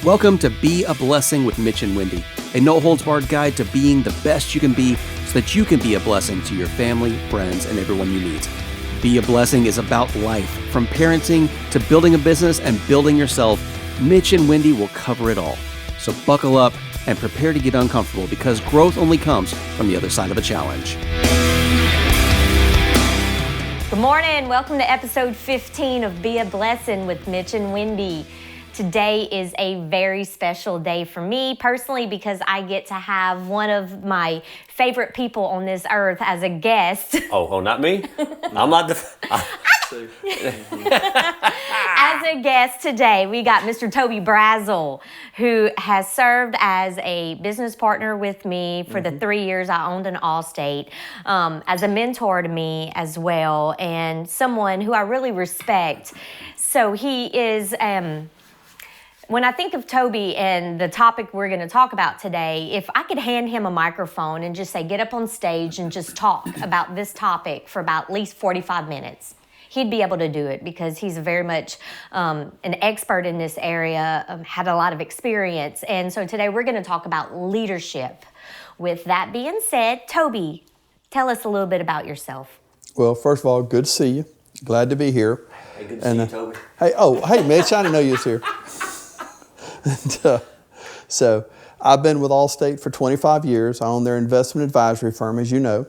Welcome to Be a Blessing with Mitch and Wendy, a no-holds-barred guide to being the best you can be so that you can be a blessing to your family, friends, and everyone you meet. Be a Blessing is about life, from parenting to building a business and building yourself. Mitch and Wendy will cover it all. So buckle up and prepare to get uncomfortable, because growth only comes from the other side of a challenge. Good morning. Welcome to episode 15 of Be a Blessing with Mitch and Wendy. Today is a very special day for me personally because I get to have one of my favorite people on this earth as a guest. Oh, not me? I'm not As a guest today, we got Mr. Toby Brazzel, who has served as a business partner with me for the 3 years I owned an Allstate, as a mentor to me as well, and someone who I really respect. So he is... When I think of Toby and the topic we're going to talk about today, if I could hand him a microphone and just say, get up on stage and just talk about this topic for about at least 45 minutes, he'd be able to do it because he's very much an expert in this area, had a lot of experience. And so today we're going to talk about leadership. With that being said, Toby, tell us a little bit about yourself. Well, first of all, good to see you. Glad to be here. Hey, good to see you, Toby. Hey, Mitch, I didn't know you was here. And, so I've been with Allstate for 25 years. I own their investment advisory firm, as you know.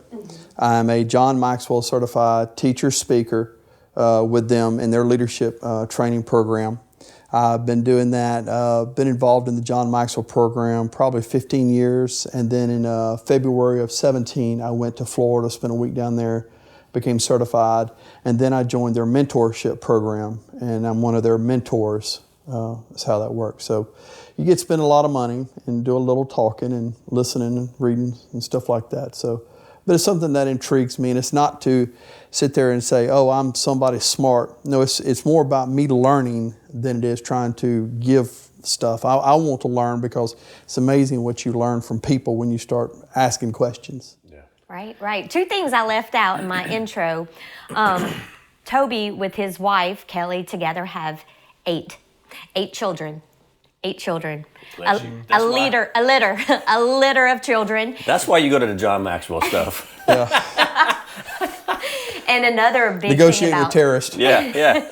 I'm a John Maxwell certified teacher speaker with them in their leadership training program. I've been doing that, been involved in the John Maxwell program probably 15 years. And then in February of 17, I went to Florida, spent a week down there, became certified. And then I joined their mentorship program, and I'm one of their mentors. That's how that works. So you get to spend a lot of money and do a little talking and listening and reading and stuff like that. So, but it's something that intrigues me, and it's not to sit there and say, oh, I'm somebody smart. No, it's more about me learning than it is trying to give stuff. I want to learn because it's amazing what you learn from people when you start asking questions. Yeah. Right. Two things I left out in my intro. Toby with his wife, Kelly, together have eight children. A litter of children. That's why you go to the John Maxwell stuff. And another big negotiating thing about with terrorists. Yeah.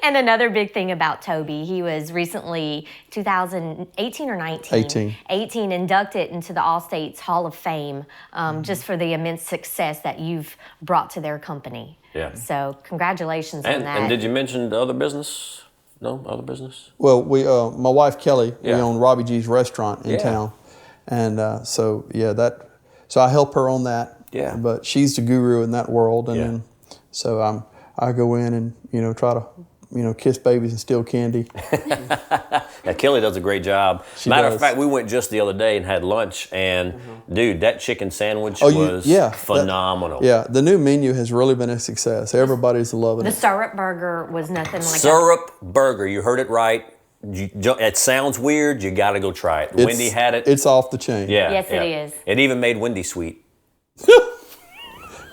And another big thing about Toby, he was recently 2018 or 19? 18 inducted into the Allstate's Hall of Fame, just for the immense success that you've brought to their company. Yeah. So congratulations on that. And did you mention the other business? No, other business? Well, we, my wife Kelly, we own Robbie G's restaurant in town, and so I help her on that. Yeah. But she's the guru in that world, and then, so I go in and try to kiss babies and steal candy. Yeah, Kelly does a great job. Matter of fact, we went just the other day and had lunch, and dude, that chicken sandwich was phenomenal. The new menu has really been a success. Everybody's loving it. The syrup burger was nothing like syrup burger. You heard it right. It sounds weird. You got to go try it. Wendy had it. It's off the chain. Yeah. Yes, it is. It even made Wendy sweet.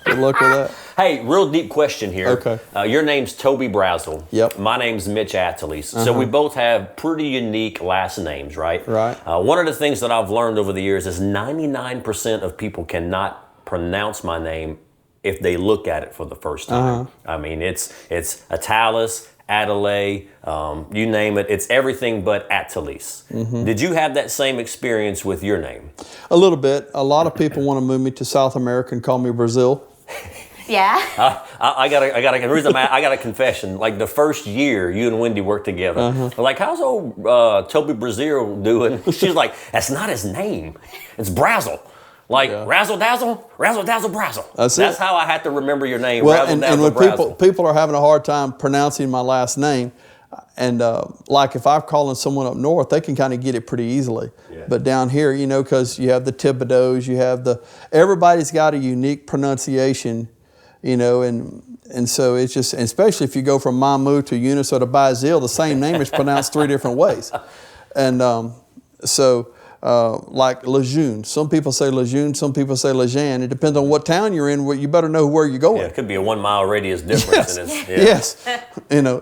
Good luck with that. Hey, real deep question here. Okay. Your name's Toby Brazzel. Yep. My name's Mitch Atteles. So we both have pretty unique last names, right? Right. One of the things that I've learned over the years is 99% of people cannot pronounce my name if they look at it for the first time. I mean, it's Atteles, Adelaide, you name it. It's everything but Atteles. Did you have that same experience with your name? A little bit. A lot of people want to move me to South America and call me Brazil. Yeah. I got a confession. Like the first year you and Wendy worked together, I'm like, how's old Toby Brazzel doing? She's like, that's not his name. It's Brazzel. Like razzle dazzle Brazzel. That's how I had to remember your name. Well, and when people are having a hard time pronouncing my last name, and like if I'm calling someone up north, they can kind of get it pretty easily. Yeah. But down here, because you have the Thibodeaux, you have everybody's got a unique pronunciation, and so it's just, especially if you go from Mamu to Eunice or to Bazil, the same name is pronounced three different ways. And like Lejeune. Some people say Lejeune, some people say Lejeune. It depends on what town you're in. You better know where you're going. Yeah, it could be a 1 mile radius difference. Yes,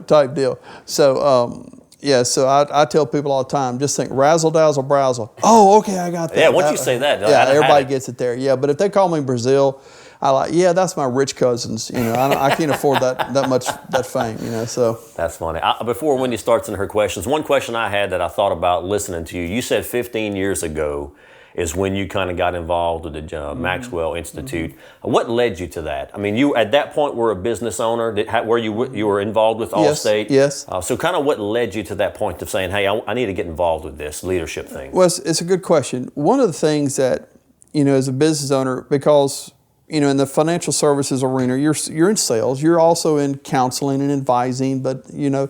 type deal. So Yeah, so I tell people all the time, just think razzle dazzle browsel. Oh, okay, I got that. Yeah, once you say that, yeah, I everybody had it. gets it there. Yeah, but if they call me Brazil, I like, yeah, that's my rich cousins. You know, I can't afford that much that fame. You know, so That's funny. Before Wendy starts in her questions, one question I had that I thought about listening to you. You said 15 years ago is when you kind of got involved with the Maxwell Institute. What led you to that? I mean, you at that point were a business owner. Were you were involved with Allstate? Yes. So kind of what led you to that point of saying, hey, I need to get involved with this leadership thing? Well, it's a good question. One of the things that, you know, as a business owner, because, you know, in the financial services arena, you're in sales, you're also in counseling and advising, but you know,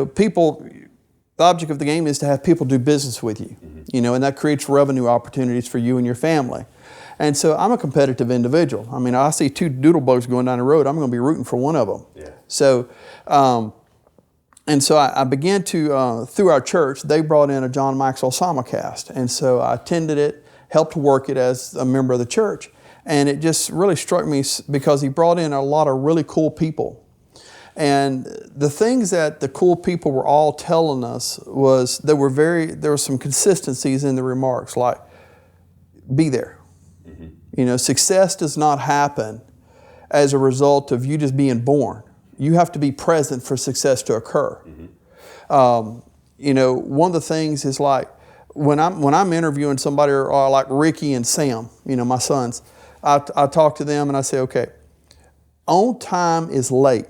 people, the object of the game is to have people do business with you, you know, and that creates revenue opportunities for you and your family. And so I'm a competitive individual. I mean, I see two doodle bugs going down the road, I'm going to be rooting for one of them. Yeah. So, and so I began to, through our church, they brought in a John Maxwell simulcast. And so I attended it, helped work it as a member of the church. And it just really struck me because he brought in a lot of really cool people. And the things that the cool people were all telling us was there were some consistencies in the remarks, like be there. You know, success does not happen as a result of you just being born. You have to be present for success to occur. You know, one of the things is like when I'm interviewing somebody or like Ricky and Sam, you know, my sons, I talk to them and I say, okay, on time is late.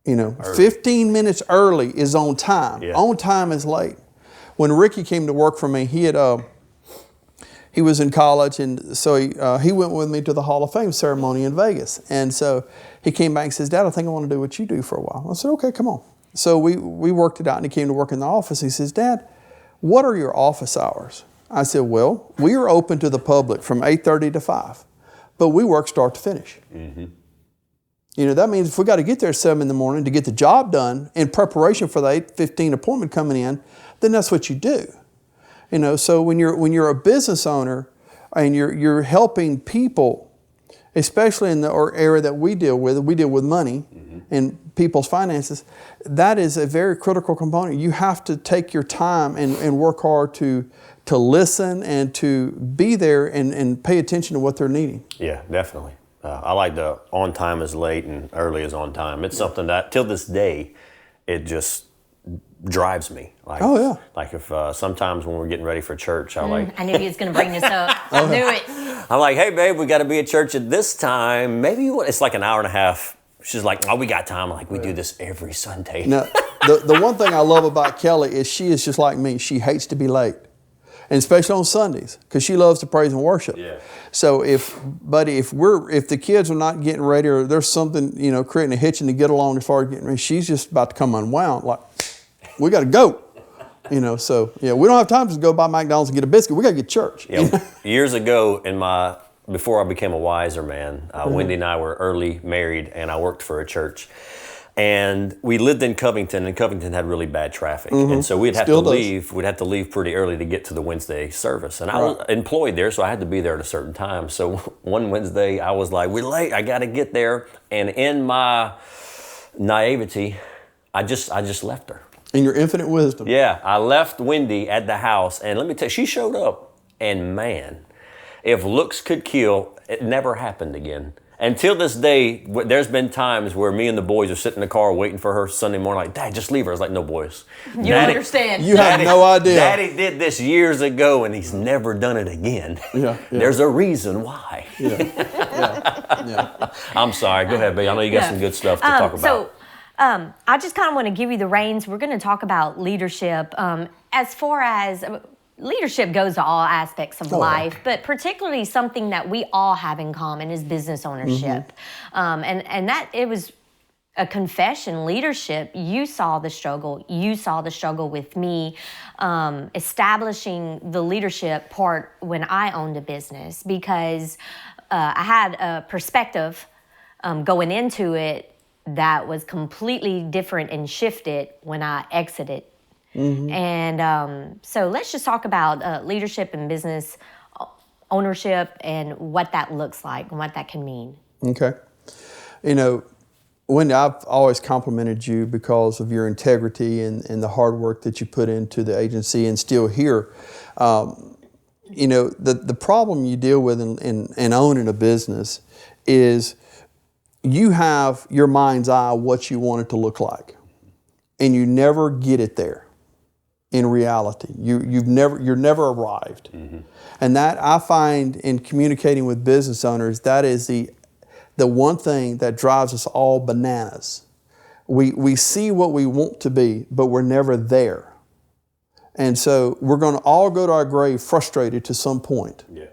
You know, early. 15 minutes early is on time. Yeah. On time is late. When Ricky came to work for me, he was in college, and so he went with me to the Hall of Fame ceremony in Vegas. And so he came back and says, Dad, I think I want to do what you do for a while. I said, okay, come on. So we worked it out, and he came to work in the office. He says, Dad, what are your office hours? I said, well, we are open to the public from 8:30 to 5, but we work start to finish. You know, that means if we got to get there at 7 in the morning to get the job done in preparation for the 8:15 appointment coming in, then that's what you do. You know, so when you're a business owner and you're helping people, especially in the area that we deal with money and people's finances, that is a very critical component. You have to take your time and work hard to listen and to be there and pay attention to what they're needing. Yeah, definitely. I like the on time is late and early is on time. It's something that till this day, it just drives me. Like, oh yeah. Like if sometimes when we're getting ready for church, I knew he was going to bring this up. I knew it. I'm like, hey babe, we got to be at church at this time. Maybe it's like an hour and a half. She's like, oh, we got time. I'm like, we do this every Sunday. Now, the one thing I love about Kelly is she is just like me. She hates to be late. And especially on Sundays, because she loves to praise and worship. Yeah. So if the kids are not getting ready or there's something, you know, creating a hitch to get along as far as getting ready, she's just about to come unwound. Like, we got to go. You know, so yeah, we don't have time to go buy McDonald's and get a biscuit. We got to get to church. Yeah. Years ago, before I became a wiser man, Wendy and I were early married, and I worked for a church. And we lived in Covington, and Covington had really bad traffic. And so we'd have to leave pretty early to get to the Wednesday service. And I was employed there, so I had to be there at a certain time. So one Wednesday, I was like, we're late, I got to get there. And in my naivety, I just left her. In your infinite wisdom. Yeah, I left Wendy at the house, and let me tell you, she showed up. And man, if looks could kill, it never happened again. Until this day, there's been times where me and the boys are sitting in the car waiting for her Sunday morning, like, Dad, just leave her. I was like, no, boys. You don't understand. You have no idea. Daddy did this years ago, and he's never done it again. Yeah. There's a reason why. Yeah. I'm sorry. Go ahead, babe. I know you got some good stuff to talk about. So, I just kind of want to give you the reins. We're going to talk about leadership. As far as leadership goes to all aspects of life, but particularly something that we all have in common is business ownership. And that it was a confession. Leadership, you saw the struggle. You saw the struggle with me establishing the leadership part when I owned a business, because I had a perspective going into it that was completely different and shifted when I exited. And so let's just talk about leadership and business ownership and what that looks like and what that can mean. Okay. You know, Wendy, I've always complimented you because of your integrity and the hard work that you put into the agency and still here. You know, the problem you deal with in owning a business is you have your mind's eye what you want it to look like, and you never get it there. In reality, you're never arrived, and that I find in communicating with business owners, that is the one thing that drives us all bananas. We see what we want to be, but we're never there. And so we're going to all go to our grave frustrated to some point. Yeah.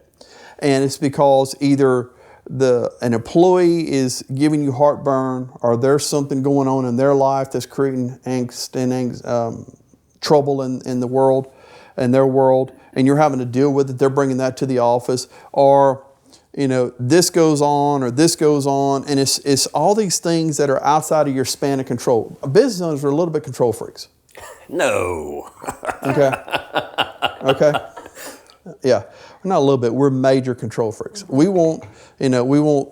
And it's because either an employee is giving you heartburn, or there's something going on in their life that's creating angst and trouble in the world, in their world, and you're having to deal with it. They're bringing that to the office, or you know, this goes on, and it's all these things that are outside of your span of control. Business owners are a little bit control freaks. No. Okay. Yeah, we're not a little bit. We're major control freaks. We want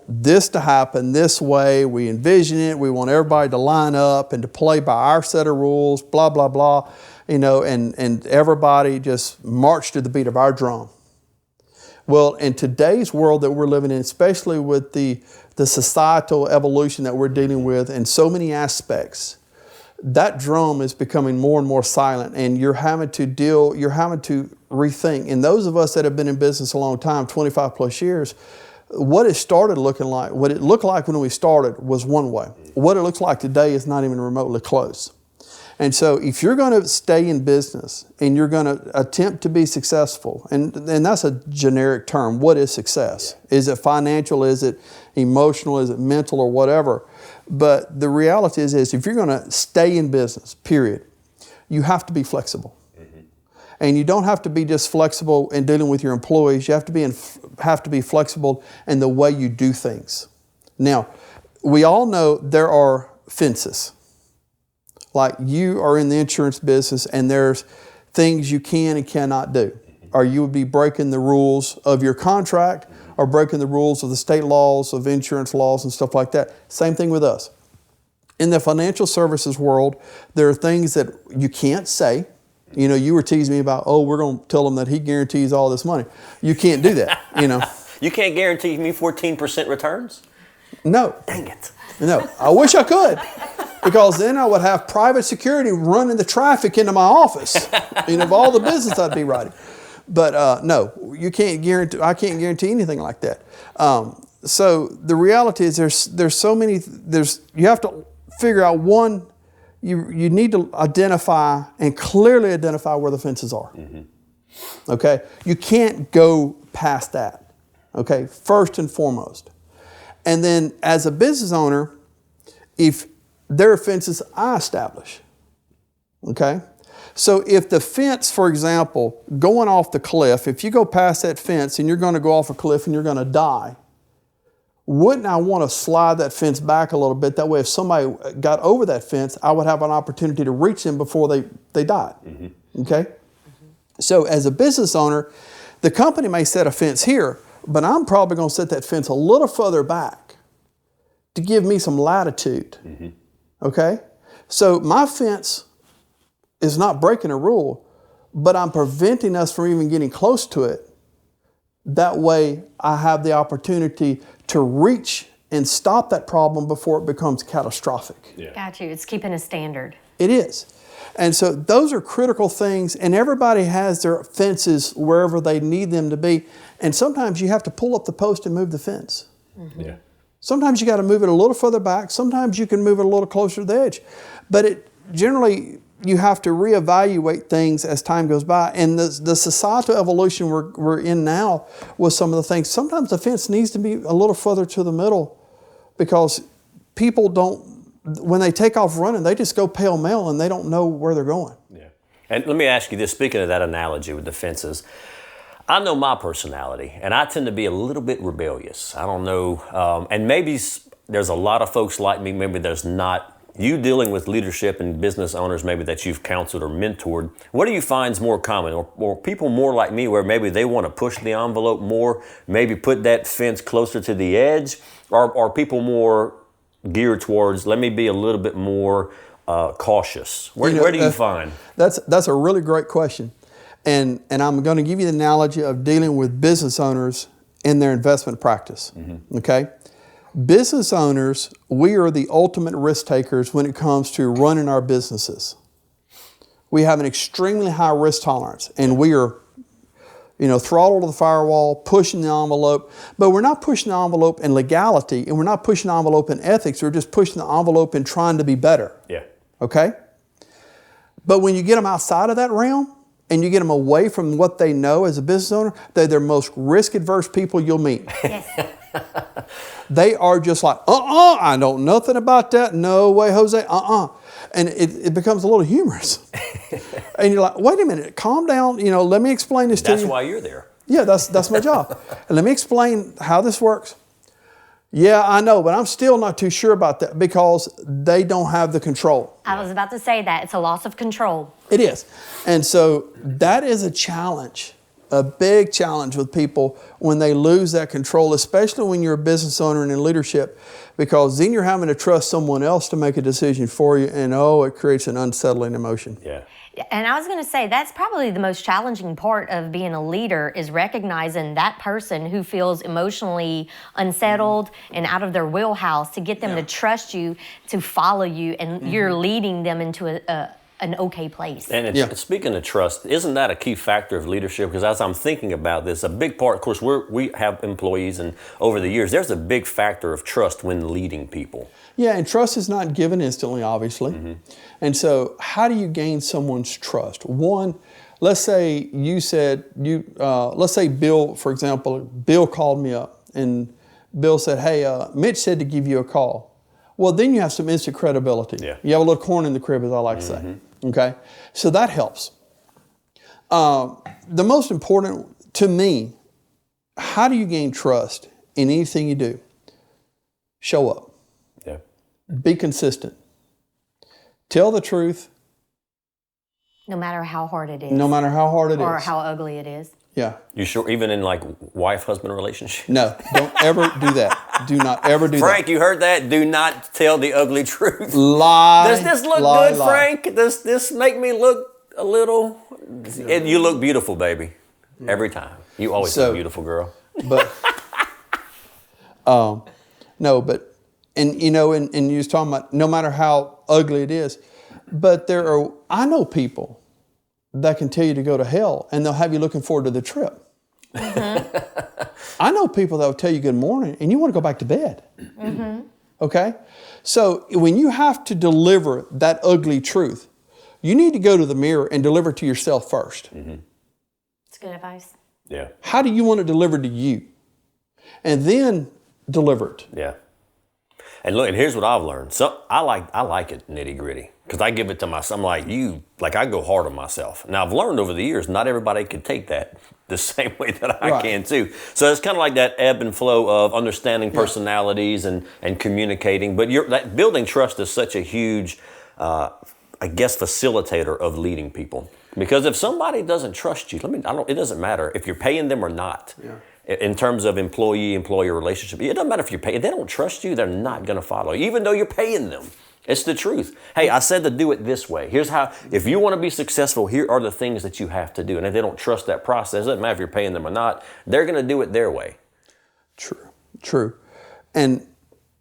this to happen this way. We envision it. We want everybody to line up and to play by our set of rules. Blah blah blah. You know, and everybody just march to the beat of our drum. Well, in today's world that we're living in, especially with the societal evolution that we're dealing with in so many aspects, that drum is becoming more and more silent, and you're having to rethink. And those of us that have been in business a long time, 25 plus years, what it started looking like, what it looked like when we started was one way. What it looks like today is not even remotely close. And so if you're going to stay in business and you're going to attempt to be successful, and that's a generic term, what is success? Is it financial? Is it emotional? Is it mental or whatever? But the reality is if you're going to stay in business, period, you have to be flexible. And you don't have to be just flexible in dealing with your employees. You have to be flexible in the way you do things. Now, we all know there are fences. Like you are in the insurance business and there's things you can and cannot do. Or you would be breaking the rules of your contract or breaking the rules of the state laws, of insurance laws and stuff like that. Same thing with us. In the financial services world, there are things that you can't say. You know, you were teasing me about, we're going to tell him that he guarantees all this money. You can't do that, you know. You can't guarantee me 14% returns? No. Dang it. No. I wish I could. Because then I would have private security running the traffic into my office, you know, of all the business I'd be writing. But no, you can't guarantee. I can't guarantee anything like that. So the reality is, there's so many. You have to figure out one. You need to identify and clearly identify where the fences are. Okay, you can't go past that. Okay, first and foremost, and then as a business owner, if there are fences I establish. Okay? So if the fence, for example, going off the cliff, if you go past that fence and you're going to go off a cliff and you're going to die, wouldn't I want to slide that fence back a little bit? That way if somebody got over that fence, I would have an opportunity to reach them before they died. Okay? So as a business owner, the company may set a fence here, but I'm probably going to set that fence a little further back to give me some latitude. Okay? So my fence is not breaking a rule, but I'm preventing us from even getting close to it. That way I have the opportunity to reach and stop that problem before it becomes catastrophic. Yeah. Got you. It's keeping a standard. It is. And so those are critical things, and everybody has their fences wherever they need them to be. And sometimes you have to pull up the post and move the fence. Yeah. Sometimes you got to move it a little further back. Sometimes you can move it a little closer to the edge. But generally, you have to reevaluate things as time goes by. And the societal evolution we're in now with some of the things, sometimes the fence needs to be a little further to the middle because people don't, when they take off running, they just go pell-mell and they don't know where they're going. Yeah. And let me ask you this, speaking of that analogy with the fences, I know my personality, and I tend to be a little bit rebellious. I don't know, and maybe there's a lot of folks like me, maybe there's not. You dealing with leadership and business owners maybe that you've counseled or mentored, what do you find is more common? Or people more like me where maybe they want to push the envelope more, maybe put that fence closer to the edge? Or are people more geared towards, let me be a little bit more cautious? Where do you find? That's a really great question. And I'm going to give you the analogy of dealing with business owners in their investment practice. Okay? Business owners, we are the ultimate risk takers when it comes to running our businesses. We have an extremely high risk tolerance, and we are, throttle to the firewall, pushing the envelope. But we're not pushing the envelope in legality, and we're not pushing the envelope in ethics. We're just pushing the envelope in trying to be better. Yeah. Okay? But when you get them outside of that realm, and you get them away from what they know as a business owner, they're the most risk-adverse people you'll meet. Yes. They are just like, I know nothing about that. No way, Jose, And it becomes a little humorous. And you're like, wait a minute, calm down. Let me explain this to you. That's why you're there. Yeah, that's my job. And let me explain how this works. Yeah, I know, but I'm still not too sure about that because they don't have the control. I was about to say that. It's a loss of control. It is. And so that is a challenge, a big challenge with people when they lose that control, especially when you're a business owner and in leadership, because then you're having to trust someone else to make a decision for you, and it creates an unsettling emotion. Yeah. And I was going to say, that's probably the most challenging part of being a leader is recognizing that person who feels emotionally unsettled and out of their wheelhouse to get them to trust you, to follow you, and you're leading them into an okay place. And speaking of trust, isn't that a key factor of leadership? Because as I'm thinking about this, a big part, of course, we have employees, and over the years, there's a big factor of trust when leading people. Yeah, and trust is not given instantly, obviously. And so how do you gain someone's trust? One, let's say let's say Bill, for example, Bill called me up and Bill said, hey, Mitch said to give you a call. Well, then you have some instant credibility. Yeah. You have a little corn in the crib, as I like to say. Okay? So that helps. The most important to me, how do you gain trust in anything you do? Show up. Yeah. Be consistent. Tell the truth. No matter how hard it is. No matter how hard it is. Or how ugly it is. Yeah. You sure, even in like wife-husband relationship? No, don't ever do that. Do not ever do Frank, that. you heard that? Do not tell the ugly truth. Lie. Does this look lie, good, lie. Frank? Does this make me look a little? You look beautiful, baby. Every time. You always look beautiful, girl. But, no, but, and you was talking about no matter how ugly it is, but I know people that can tell you to go to hell and they'll have you looking forward to the trip. I know people that will tell you good morning and you want to go back to bed. Okay? So when you have to deliver that ugly truth, you need to go to the mirror and deliver it to yourself first. It's good advice. Yeah. How do you want it delivered to you? And then deliver it. Yeah. And look, and here's what I've learned. So I like it nitty gritty because I give it to myself. I'm like I go hard on myself. Now I've learned over the years, not everybody can take that the same way that I can too. So it's kind of like that ebb and flow of understanding personalities and communicating. But that building trust is such a huge, facilitator of leading people. Because if somebody doesn't trust you, it doesn't matter if you're paying them or not. Yeah. In terms of employee-employer relationship, it doesn't matter if you're paying. If they don't trust you, they're not going to follow you, even though you're paying them. It's the truth. Hey, I said to do it this way. Here's how, if you want to be successful, here are the things that you have to do. And if they don't trust that process, it doesn't matter if you're paying them or not, they're going to do it their way. True. And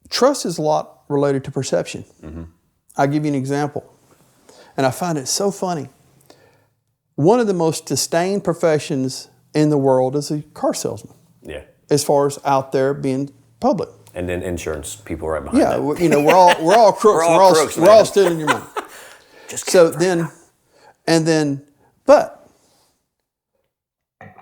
trust is a lot related to perception. I'll give you an example. And I find it so funny. One of the most disdained professions in the world is a car salesman. Yeah. As far as out there being public. And then insurance people right behind that. Yeah, we're all crooks. We're all stealing your money. But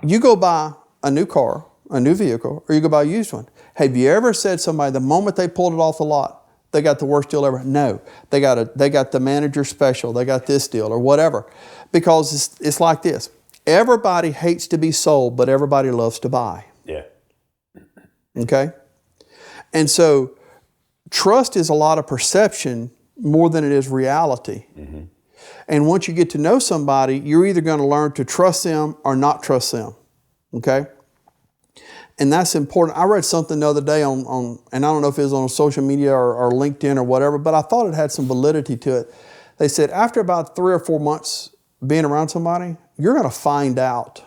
you go buy a new car, a new vehicle, or you go buy a used one. Have you ever said to somebody the moment they pulled it off the lot, they got the worst deal ever? No, they got the manager special. They got this deal or whatever, because it's like this. Everybody hates to be sold, but everybody loves to buy. Yeah. Okay? And so trust is a lot of perception more than it is reality. And once you get to know somebody, you're either going to learn to trust them or not trust them. Okay? And that's important. I read something the other day on and I don't know if it was on social media or LinkedIn or whatever, but I thought it had some validity to it. They said after about 3 or 4 months being around somebody, you're going to find out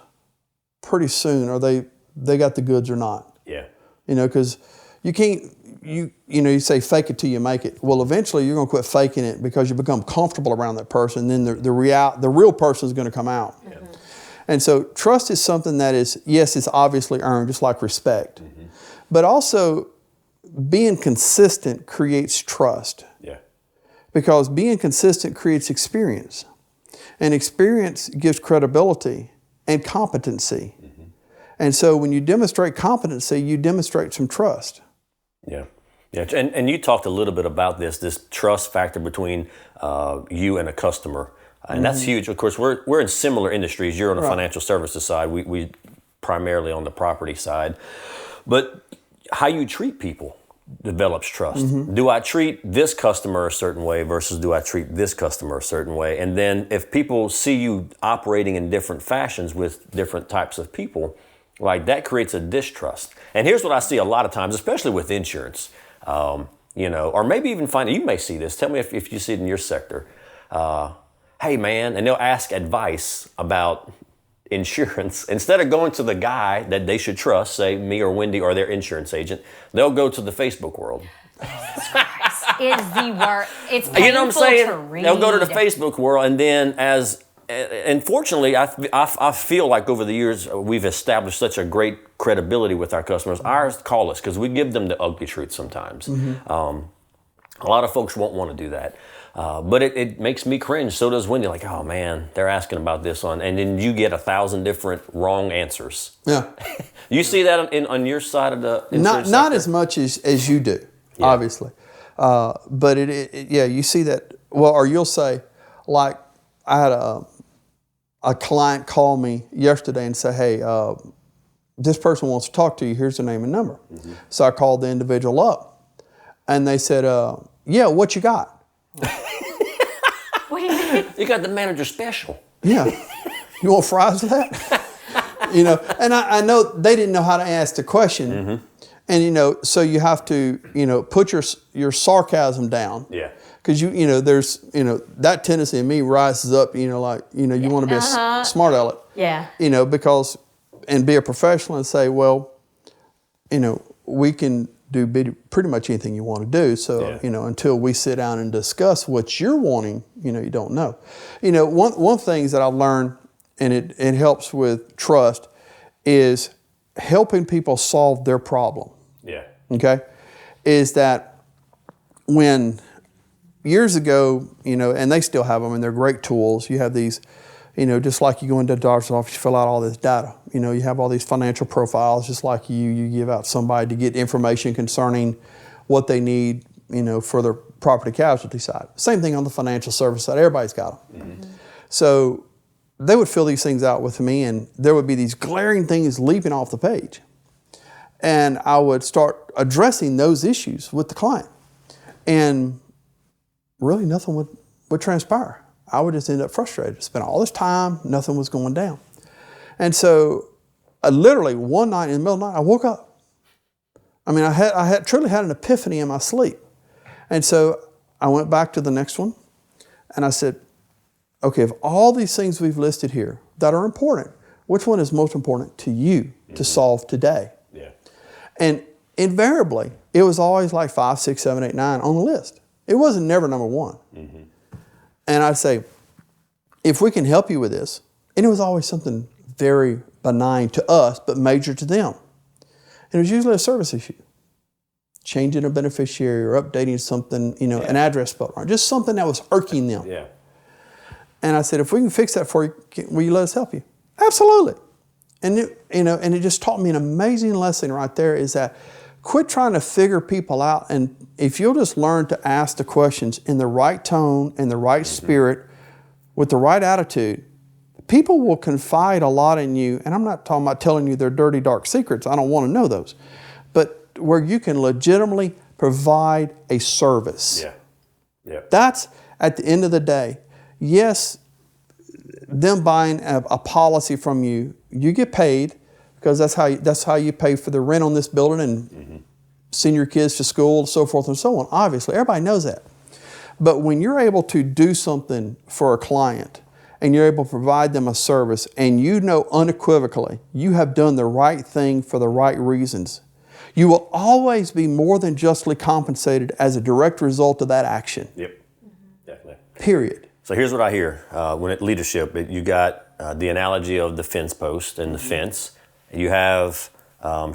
pretty soon are they got the goods or not. Yeah. You know, because you can't, you know, you say fake it till you make it. Well, eventually you're going to quit faking it because you become comfortable around that person. Then the real person is going to come out. Yeah. And so trust is something that is, yes, it's obviously earned, just like respect. But also being consistent creates trust. Yeah. Because being consistent creates experience. And experience gives credibility and competency. And so when you demonstrate competency, you demonstrate some trust. Yeah. Yeah. And you talked a little bit about this trust factor between you and a customer. And that's huge. Of course, we're in similar industries. You're on the financial services side. We primarily on the property side. But how you treat people develops trust. Do I treat this customer a certain way versus do I treat this customer a certain way? And then if people see you operating in different fashions with different types of people, like that creates a distrust. And here's what I see a lot of times, especially with insurance, you know, or maybe even you may see this. Tell me if you see it in your sector. Hey man, and they'll ask advice about insurance. Instead of going to the guy that they should trust, say me or Wendy or their insurance agent, they'll go to the Facebook world. It's the worst. It's painful, you know what I'm saying? to read. They'll go to the Facebook world, and then unfortunately, I feel like over the years we've established such a great credibility with our customers. Ours call us because we give them the ugly truth sometimes. A lot of folks won't want to do that. But it makes me cringe. So does Wendy. Like, oh man, they're asking about this one, and then you get 1,000 different wrong answers. Yeah, you see that on your side of the not as much as you do, obviously, but yeah, you see that. Well, or you'll say, like, I had a client call me yesterday and say, hey, this person wants to talk to you. Here's their name and number. So I called the individual up, and they said, yeah, what you got? What do you mean? You got the manager special. Yeah. You want fries with that? You know, and I know they didn't know how to ask the question. And, you know, so you have to, you know, put your sarcasm down. Yeah. Because, you know, there's, you know, that tendency in me rises up, you know, like, you know, you want to be a smart aleck. Yeah. You know, because, and be a professional and say, well, you know, we can do pretty much anything you want to do. So, you know, until we sit down and discuss what you're wanting, you know, you don't know. You know, one things that I've learned, and it helps with trust, is helping people solve their problem. Yeah. Okay? Is that when years ago, you know, and they still have them, and they're great tools. You have these, you know, just like you go into the doctor's office, you fill out all this data. You know, you have all these financial profiles, just like you give out somebody to get information concerning what they need, you know, for their property casualty side. Same thing on the financial service side. Everybody's got them. So they would fill these things out with me, and there would be these glaring things leaping off the page. And I would start addressing those issues with the client. And really nothing would transpire. I would just end up frustrated. Spent all this time, nothing was going down. And so literally one night in the middle of the night, I woke up. I mean, I truly had an epiphany in my sleep. And so I went back to the next one, and I said, okay, of all these things we've listed here that are important, which one is most important to you to solve today? Yeah. And invariably, it was always like 5, 6, 7, 8, 9 on the list. It wasn't never number one. And I'd say, if we can help you with this, and it was always something very benign to us, but major to them. And it was usually a service issue. Changing a beneficiary or updating something, you know, an address spelled wrong, just something that was irking them. Yeah. And I said, if we can fix that for you, will you let us help you? Absolutely. And it just taught me an amazing lesson right there, is that quit trying to figure people out, and if you'll just learn to ask the questions in the right tone, in the right spirit, with the right attitude, people will confide a lot in you. And I'm not talking about telling you their dirty, dark secrets. I don't want to know those. But where you can legitimately provide a service. Yeah. Yeah. That's, at the end of the day, yes, them buying a policy from you, you get paid, because that's how you pay for the rent on this building and send your kids to school, so forth and so on. Obviously, everybody knows that. But when you're able to do something for a client and you're able to provide them a service and you know unequivocally you have done the right thing for the right reasons, you will always be more than justly compensated as a direct result of that action. Yep, definitely. Period. So here's what I hear when at leadership. You got the analogy of the fence post and the fence. You have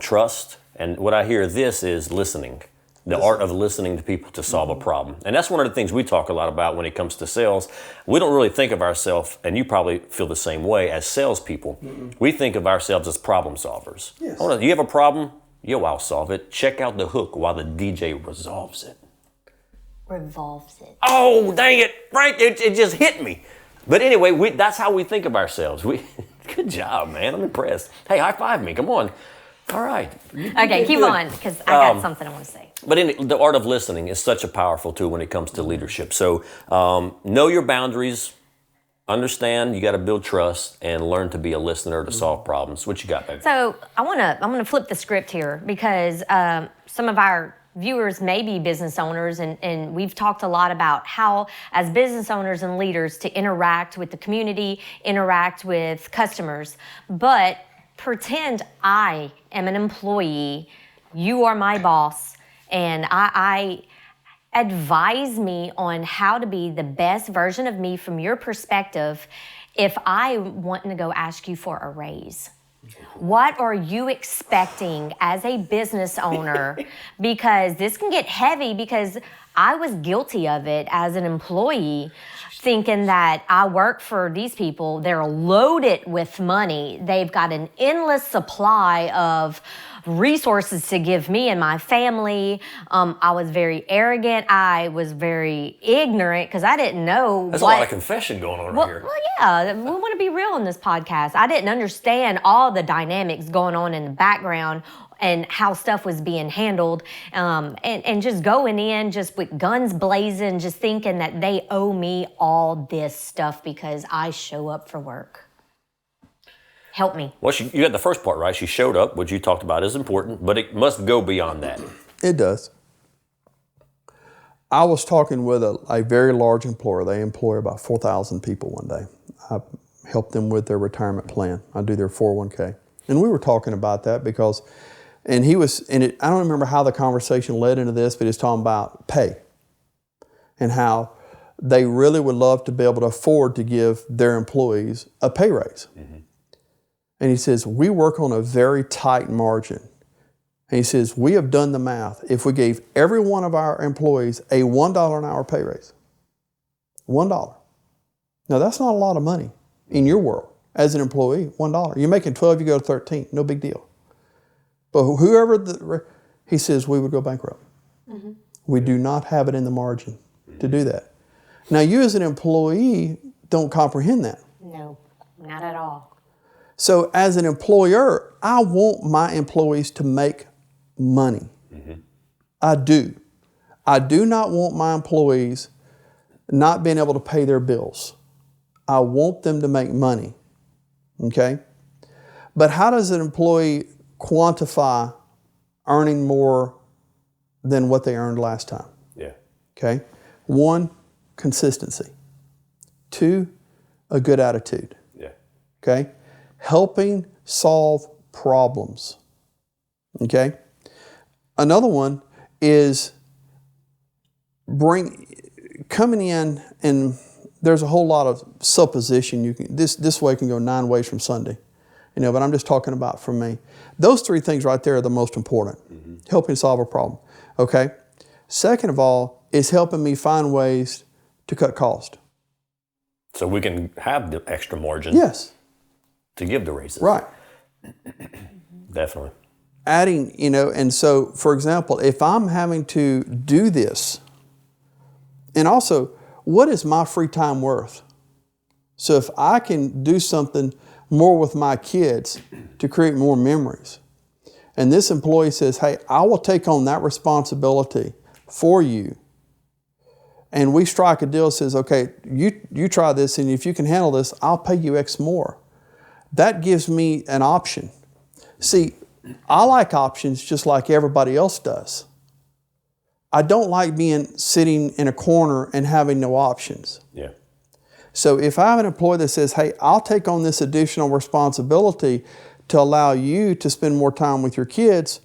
trust, and what I hear this is listening. The art of listening to people to solve a problem. And that's one of the things we talk a lot about when it comes to sales. We don't really think of ourselves, and you probably feel the same way, as salespeople. We think of ourselves as problem solvers. Yes. You have a problem? Yo, I'll solve it. Check out the hook while the DJ resolves it. Revolves it. Oh, dang it, Frank, it just hit me. But anyway, that's how we think of ourselves. Good job, man, I'm impressed. Hey, high five me, come on. All right. Okay, keep on, because I got something I want to say. But the art of listening is such a powerful tool when it comes to leadership. So know your boundaries, understand you got to build trust, and learn to be a listener to solve problems. What you got, baby? So I'm gonna flip the script here, because some of our viewers may be business owners, and we've talked a lot about how, as business owners and leaders, to interact with the community, interact with customers. But pretend I am an employee, you are my boss, and I advise me on how to be the best version of me from your perspective if I want to go ask you for a raise. What are you expecting as a business owner? Because this can get heavy, because I was guilty of it as an employee, thinking that I work for these people, they're loaded with money, they've got an endless supply of resources to give me and my family. I was very arrogant. I was very ignorant because I didn't know. There's a lot of confession going on right here. Well, yeah, we want to be real in this podcast. I didn't understand all the dynamics going on in the background and how stuff was being handled, and just going in just with guns blazing, just thinking that they owe me all this stuff because I show up for work. Help me. Well, you got the first part right. She showed up, which you talked about is important, but it must go beyond that. It does. I was talking with a very large employer. They employ about 4,000 people one day. I help them with their retirement plan. I do their 401k. And we were talking about that because, I don't remember how the conversation led into this, but it's talking about pay and how they really would love to be able to afford to give their employees a pay raise. Mm-hmm. And he says, we work on a very tight margin. And he says, we have done the math. If we gave every one of our employees a $1 an hour pay raise, $1. Now, that's not a lot of money in your world as an employee, $1. You're making 12, you go to 13, no big deal. But he says, we would go bankrupt. Mm-hmm. We do not have it in the margin to do that. Now, you as an employee don't comprehend that. No, not at all. So as an employer, I want my employees to make money. Mm-hmm. I do. I do not want my employees not being able to pay their bills. I want them to make money. Okay? But how does an employee quantify earning more than what they earned last time? Yeah. Okay? 1, consistency. 2, a good attitude. Yeah. Okay? Helping solve problems. Okay? Another one is coming in, and there's a whole lot of supposition. This way can go 9 ways from Sunday. But I'm just talking about for me. Those 3 things right there are the most important. Mm-hmm. Helping solve a problem. Okay? Second of all is helping me find ways to cut cost. So we can have the extra margin. Yes. To give the raises. Right. Definitely. Adding, and so, for example, if I'm having to do this, and also, what is my free time worth? So if I can do something more with my kids to create more memories, and this employee says, hey, I will take on that responsibility for you, and we strike a deal that says, okay, you try this, and if you can handle this, I'll pay you X more. That gives me an option. See, I like options just like everybody else does. I don't like sitting in a corner and having no options. Yeah. So if I have an employee that says, hey, I'll take on this additional responsibility to allow you to spend more time with your kids,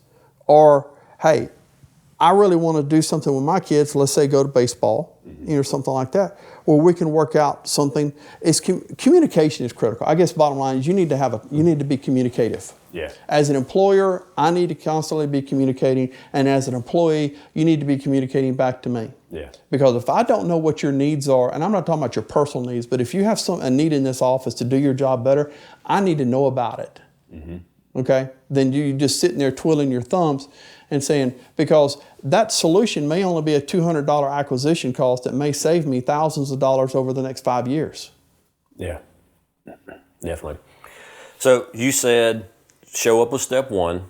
or, hey, I really want to do something with my kids, let's say go to baseball, or something like that, where we can work out something. Communication is critical. I guess bottom line is you need to be communicative. Yeah. As an employer, I need to constantly be communicating, and as an employee, you need to be communicating back to me. Yeah. Because if I don't know what your needs are, and I'm not talking about your personal needs, but if you have a need in this office to do your job better, I need to know about it. Okay? Then you're just sitting there twiddling your thumbs and saying, because that solution may only be a $200 acquisition cost that may save me thousands of dollars over the next 5 years. Yeah, definitely. So you said show up with step one,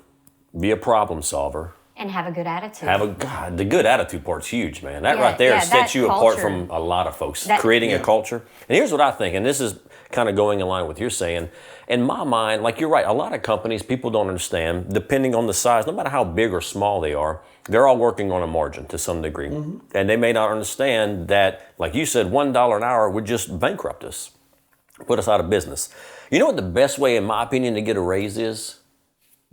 be a problem solver. And have a good attitude. The good attitude part's huge, man. That right there sets you apart from a lot of folks. Creating a culture. And here's what I think, and this is kind of going in line with what you're saying. In my mind, like you're right, a lot of companies, people don't understand, depending on the size, no matter how big or small they are, they're all working on a margin to some degree. And they may not understand that, like you said, $1 an hour would just bankrupt us, put us out of business. You know what the best way, in my opinion, to get a raise is?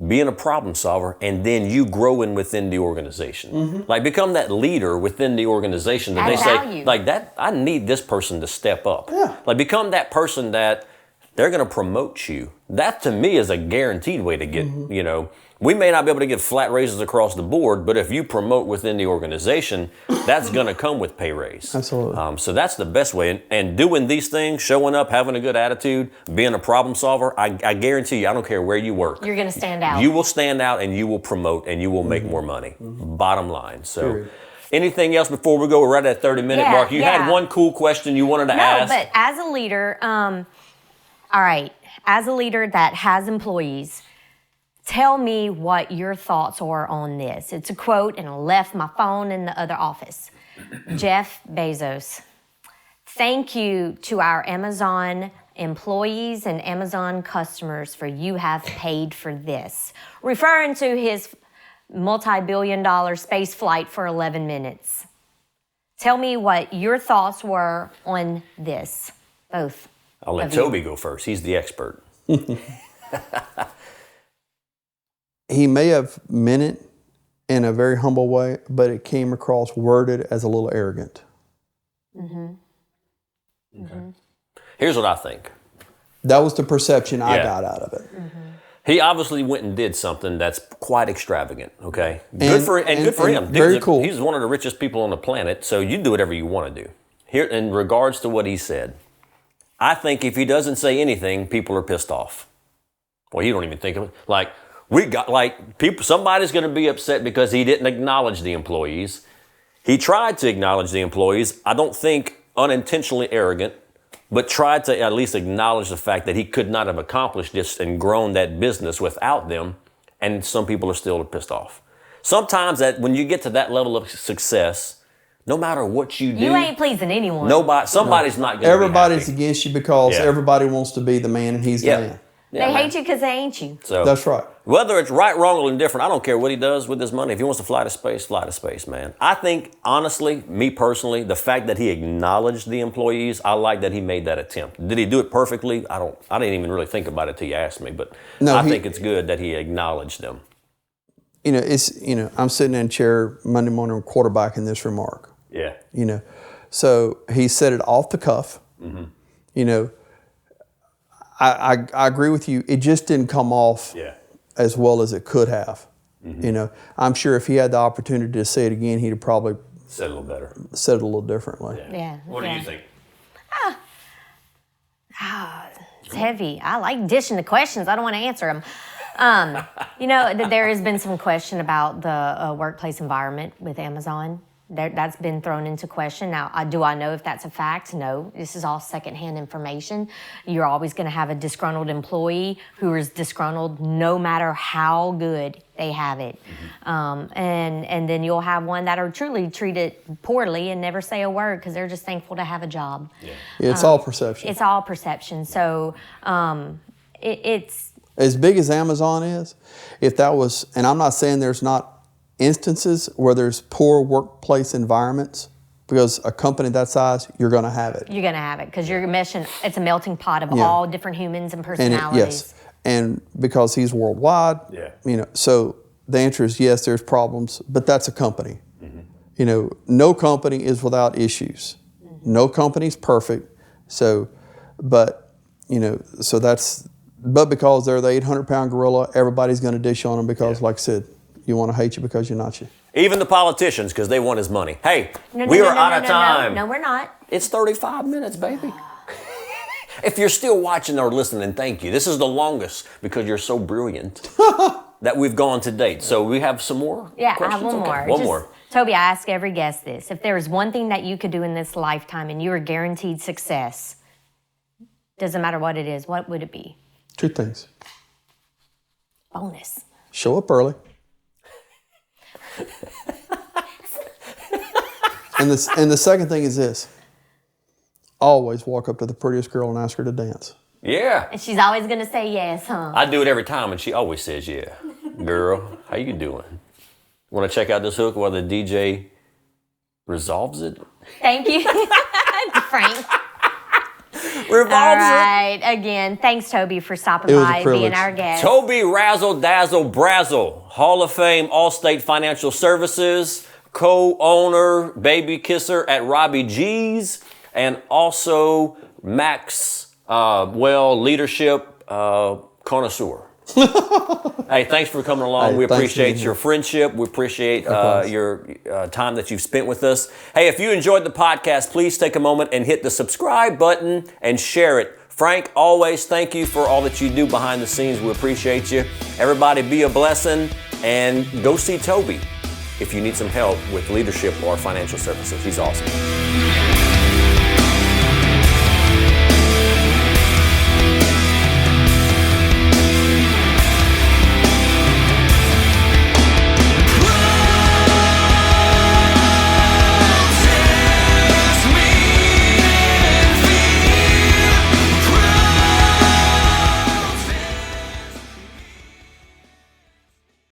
Being a problem solver, and then you growing within the organization. Like become that leader within the organization that they say, like that, I need this person to step up. Yeah. Like become that person that they're going to promote you. That to me is a guaranteed way to get, we may not be able to get flat raises across the board, but if you promote within the organization, that's going to come with pay raise. Absolutely. So that's the best way. And doing these things, showing up, having a good attitude, being a problem solver, I guarantee you, I don't care where you work. You're going to stand out. You will stand out and you will promote and you will make more money. Bottom line. So anything else before we go? We're right at that 30-minute mark. You had one cool question you wanted to ask. No, but as a leader, all right, as a leader that has employees, tell me what your thoughts are on this. It's a quote, and I left my phone in the other office. Jeff Bezos, thank you to our Amazon employees and Amazon customers for you have paid for this. Referring to his multi-billion-dollar space flight for 11 minutes. Tell me what your thoughts were on this, both. I'll let Toby go first. He's the expert. He may have meant it in a very humble way, but it came across worded as a little arrogant. Here's what I think. That was the perception I got out of it. He obviously went and did something that's quite extravagant, okay? Good for him. Very cool. He's one of the richest people on the planet, so you do whatever you want to do. Here, in regards to what he said, I think if he doesn't say anything, people are pissed off. Well, you don't even think of it. Somebody's going to be upset because he didn't acknowledge the employees. He tried to acknowledge the employees. I don't think unintentionally arrogant, but tried to at least acknowledge the fact that he could not have accomplished this and grown that business without them. And some people are still pissed off. Sometimes when you get to that level of success, no matter what you do, you ain't pleasing anyone. Somebody's not going to be Everybody's happy. against you because everybody wants to be the man and he's the man. They hate you because they ain't you. So that's right. Whether it's right, wrong, or indifferent, I don't care what he does with his money. If he wants to fly to space, man. I think, honestly, me personally, the fact that he acknowledged the employees, I like that he made that attempt. Did he do it perfectly? I didn't even really think about it till you asked me, but I think it's good that he acknowledged them. I'm sitting in a chair Monday morning quarterbacking this remark. Yeah. So he said it off the cuff. I agree with you. It just didn't come off as well as it could have. I'm sure if he had the opportunity to say it again, he'd have probably said it a little better. Said it a little differently. Yeah. What do you think? It's heavy. I like dishing the questions. I don't want to answer them. There has been some question about the workplace environment with Amazon. That's been thrown into question. Now, do I know if that's a fact? No. This is all secondhand information. You're always going to have a disgruntled employee who is disgruntled no matter how good they have it. And then you'll have one that are truly treated poorly and never say a word because they're just thankful to have a job. It's all perception. It's all perception. So it's As big as Amazon is, if that was, and I'm not saying there's not instances where there's poor workplace environments, because a company that size, you're going to have it. You're going to have it because you're meshing. It's a melting pot of all different humans and personalities. Yes, and because he's worldwide, so the answer is yes, there's problems, but that's a company. No company is without issues. No company's perfect. So, but because they're the 800-pound gorilla, everybody's going to dish on them because, like I said, you want to hate you because you're not you. Even the politicians, because they want his money. Hey, we are out of time. No, we're not. It's 35 minutes, baby. If you're still watching or listening, thank you. This is the longest because you're so brilliant that we've gone to date. So we have some more questions? I have one more. One more. Toby, I ask every guest this. If there was one thing that you could do in this lifetime and you were guaranteed success, doesn't matter what it is, what would it be? 2 things. Bonus. Show up early. And the second thing is this. Always walk up to the prettiest girl and ask her to dance. Yeah. And she's always going to say yes, huh? I do it every time, and she always says, yeah. Girl, how you doing? Want to check out this hook while the DJ resolves it? Thank you, Frank. Revolves All right. Again, thanks, Toby, for stopping by and being our guest. Toby Razzle Dazzle Brazzel, Hall of Fame, Allstate Financial Services, co-owner, baby kisser at Robbie G's, and also Max, leadership connoisseur. Hey, thanks for coming along. Hey, we appreciate your friendship. We appreciate your time that you've spent with us. Hey, if you enjoyed the podcast, please take a moment and hit the subscribe button and share it. Frank, always thank you for all that you do behind the scenes. We appreciate you. Everybody be a blessing and go see Toby if you need some help with leadership or financial services. He's awesome.